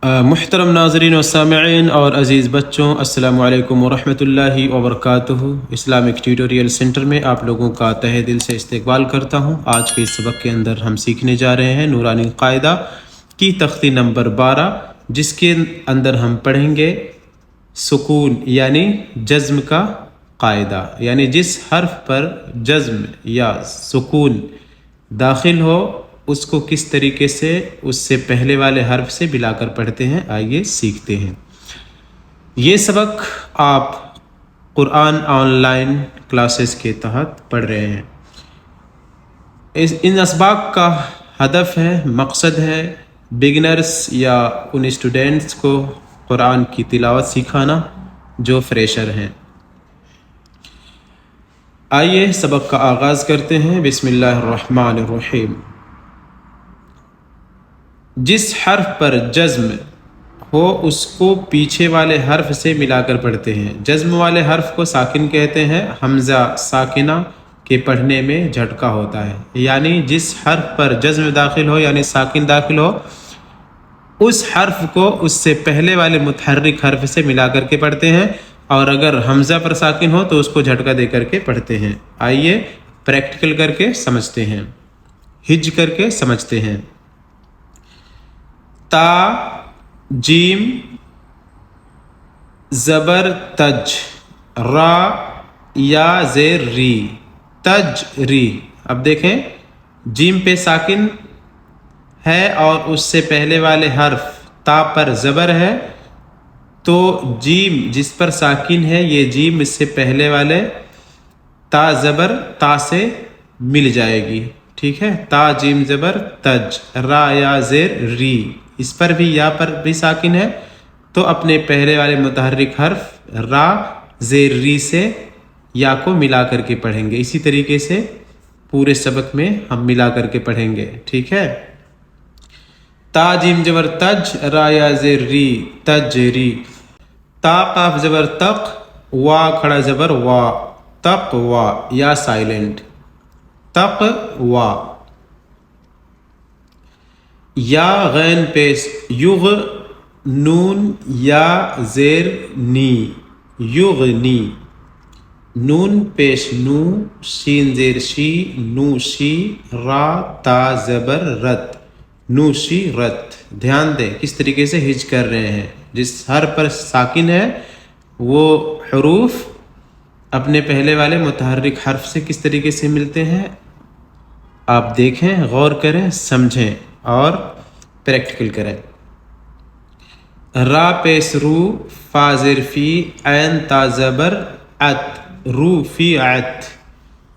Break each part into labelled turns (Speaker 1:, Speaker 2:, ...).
Speaker 1: محترم ناظرین و سامعین اور عزیز بچوں، السلام علیکم ورحمۃ اللہ وبرکاتہ۔ اسلامک ٹیوٹوریل سینٹر میں آپ لوگوں کا تہہ دل سے استقبال کرتا ہوں۔ آج کے اس سبق کے اندر ہم سیکھنے جا رہے ہیں نورانی قاعدہ کی تختی نمبر 12، جس کے اندر ہم پڑھیں گے سکون یعنی جزم کا قاعدہ، یعنی جس حرف پر جزم یا سکون داخل ہو اس کو کس طریقے سے اس سے پہلے والے حرف سے ملا کر پڑھتے ہیں۔ آئیے سیکھتے ہیں۔ یہ سبق آپ قرآن آن لائن کلاسز کے تحت پڑھ رہے ہیں۔ ان اسباق کا ہدف ہے، مقصد ہے بگنرز یا ان اسٹوڈنٹس کو قرآن کی تلاوت سکھانا جو فریشر ہیں۔ آئیے سبق کا آغاز کرتے ہیں۔ بسم اللہ الرحمن الرحیم۔ جس حرف پر جزم ہو اس کو پیچھے والے حرف سے ملا کر پڑھتے ہیں۔ جزم والے حرف کو ساکن کہتے ہیں۔ حمزہ ساکنہ کے پڑھنے میں جھٹکا ہوتا ہے، یعنی جس حرف پر جزم داخل ہو یعنی ساکن داخل ہو اس حرف کو اس سے پہلے والے متحرک حرف سے ملا کر کے پڑھتے ہیں، اور اگر حمزہ پر ساکن ہو تو اس کو جھٹکا دے کر کے پڑھتے ہیں۔ آئیے پریکٹیکل کر کے سمجھتے ہیں، ہج کر کے سمجھتے ہیں۔ تا جیم زبر تج، را یا زیر ری، تج ری۔ اب دیکھیں جیم پہ ساکن ہے اور اس سے پہلے والے حرف تا پر زبر ہے، تو جیم جس پر ساکن ہے یہ جیم اس سے پہلے والے تا زبر تا سے مل جائے گی، ٹھیک ہے۔ تا جیم زبر تج، را یا زیر ری، اس پر بھی یا پر بھی ساکن ہے تو اپنے پہلے والے متحرک حرف را زیر ری سے یا کو ملا کر کے پڑھیں گے۔ اسی طریقے سے پورے سبق میں ہم ملا کر کے پڑھیں گے، ٹھیک ہے۔ تا جیم زبر تج، را یا زیر ری، تج ری۔ تا قاف زبر تق، وا کھڑا زبر وا، تق وا، یا سائلنٹ، تق وا۔ یا غین پیش یغ، نون یا زیر نی، یغنی۔ نون پیش نو، شین زیر شی، نو شی، را تا زبر رت، نو شی رت۔ دھیان دیں کس طریقے سے ہج کر رہے ہیں۔ جس حرف پر ساکن ہے وہ حروف اپنے پہلے والے متحرک حرف سے کس طریقے سے ملتے ہیں، آپ دیکھیں، غور کریں، سمجھیں اور پریکٹیکل کریں۔ را پیش رو، فا زیر فی، عین تا زبر ات، رو فی ات۔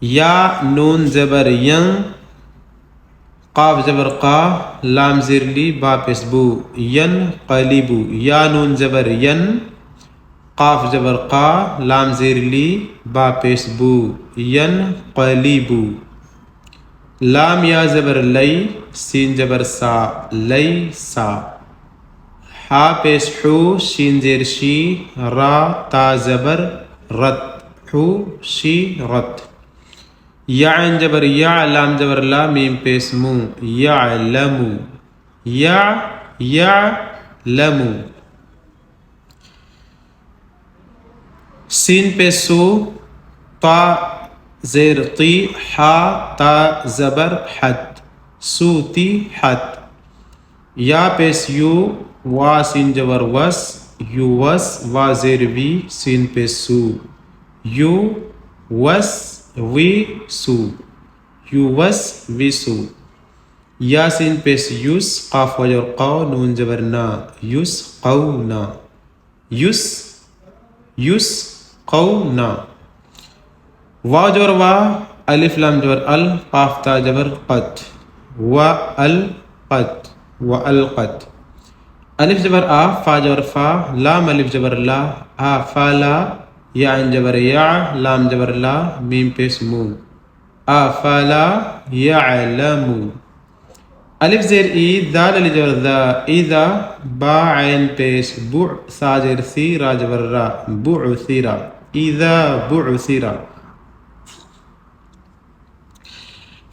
Speaker 1: یا نون زبر ین، قاف زبر قا، لام زیر لی، با پیش بو، ین قلیبو۔ یا نون زبر ین، قاف زبر قا، لام زیر لی، با پیش بو، ین قلیبو۔ لام یا زبر لئی، سین زبر سا، لئی سا۔ ہا پیش حو، شین زیر شی، را تا زبر رت، حو شی رت۔ یا عین زبر یا، لام زبر لا، میم پیش مو، یعلمو، یعلمو۔ سین پیش سو، تا زیر تی، حا تا زبر حت، سوتی حت۔ یا پیش یو، وا سین زبر وس، یو وس، وا زیر وی، سین پیش سو، یو وس وی سو، یو وس وی سو۔ یا سین پیش یوس، قاف وجر قو، نون زبر نا، یوس قونا، یوس یوس قونا۔ وا جبر وا، الف لام جبر ال، قاف تا جبر قت، و القت، و القت۔ الف جبر آ، فا جبر فا، لام الف جبر لا، آ فا لا، یا عین جبر یا، لام جبر لا، میم پیش مو، آ فا لا یعلمو۔ الف زیر ای، دال الف جبر دا، ایدا، با عین پیش بع، سا زیر سی، را جبر را، بعثرا، ایدا بعثرا۔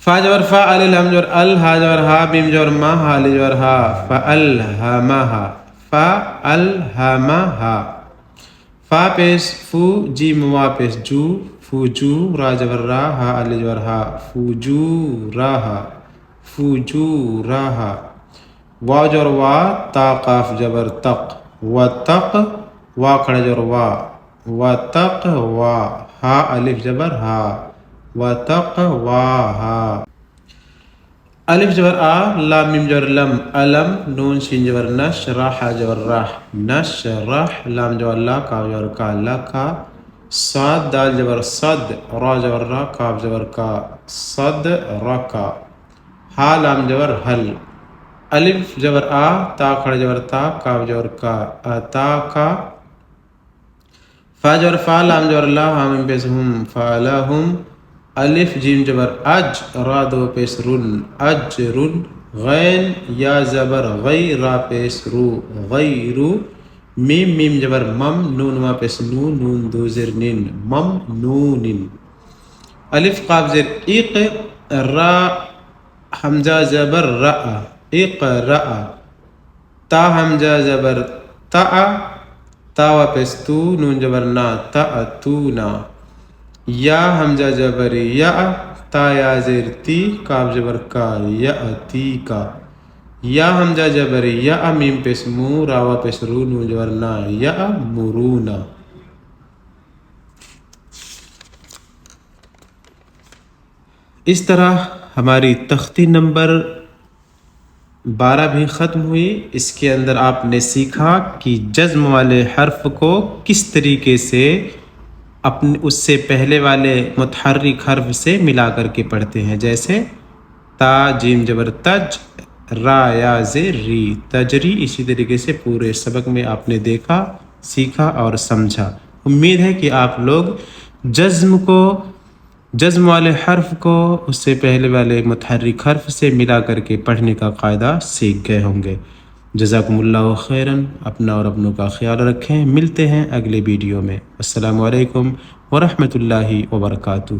Speaker 1: فا جبر فا، الف لام جبر ال، ہا جبر ہا، میم جبر ما، ہا الف جبر ہا، فالہمہا، فألهمها. فا پیش فو جیم وا پیش جو فوجو را جبر را ہا الف جبر ہا فوجوراہا فوجوراہا. واو جبر وا تا قاف جبر تق وتق وا کھڑا جبر وا وتقوا ہا الف جبر ہا وتقواہا. الف جبر آ لام میم جبر لم علم نون شین جبر نش راہ جبر راہ نشرح لام جبر لا کاف جبر کا لکا. صاد دال جبر صد را جبر را کاف جبر کا صد رکا. ہا لام جبر حل الف جبر آ تا کھڑا جبر تا کاف جبر کا اتا کا. فا جبر فا لام جبر لا ہا میم پیش ہم فالہم. الف جیم جبر اج را دو پیش رن اجرن. غین یا زبر غی را پیش رو غیرو. میم میم جبر مم نون ما پیش نو نون دو زر نن مم نونن. الف قاف زر ایق را حمزہ زبر را اقرا. تا حمزہ زبر تا تا و پیش تو نون جبر نا تأتونا. یا حمزہ جبر یا تا یا زیر تی کاف جبر کا یأتی کا. یا حمزہ جبر یا میم پیش مو راوا پیش رو نون جبر نا یأمرونا. اس طرح ہماری تختی نمبر 12 بھی ختم ہوئی. اس کے اندر آپ نے سیکھا کہ جزم والے حرف کو کس طریقے سے اپنے اس سے پہلے والے متحرک حرف سے ملا کر کے پڑھتے ہیں. جیسے تا جیم جبر تج را یا زیر ری تجری. اسی طریقے سے پورے سبق میں آپ نے دیکھا سیکھا اور سمجھا. امید ہے کہ آپ لوگ جزم والے حرف کو اس سے پہلے والے متحرک حرف سے ملا کر کے پڑھنے کا قاعدہ سیکھ گئے ہوں گے. جزاکم اللہ خیراً. اپنا اور اپنوں کا خیال رکھیں. ملتے ہیں اگلے ویڈیو میں. السلام علیکم ورحمۃ اللہ وبرکاتہ.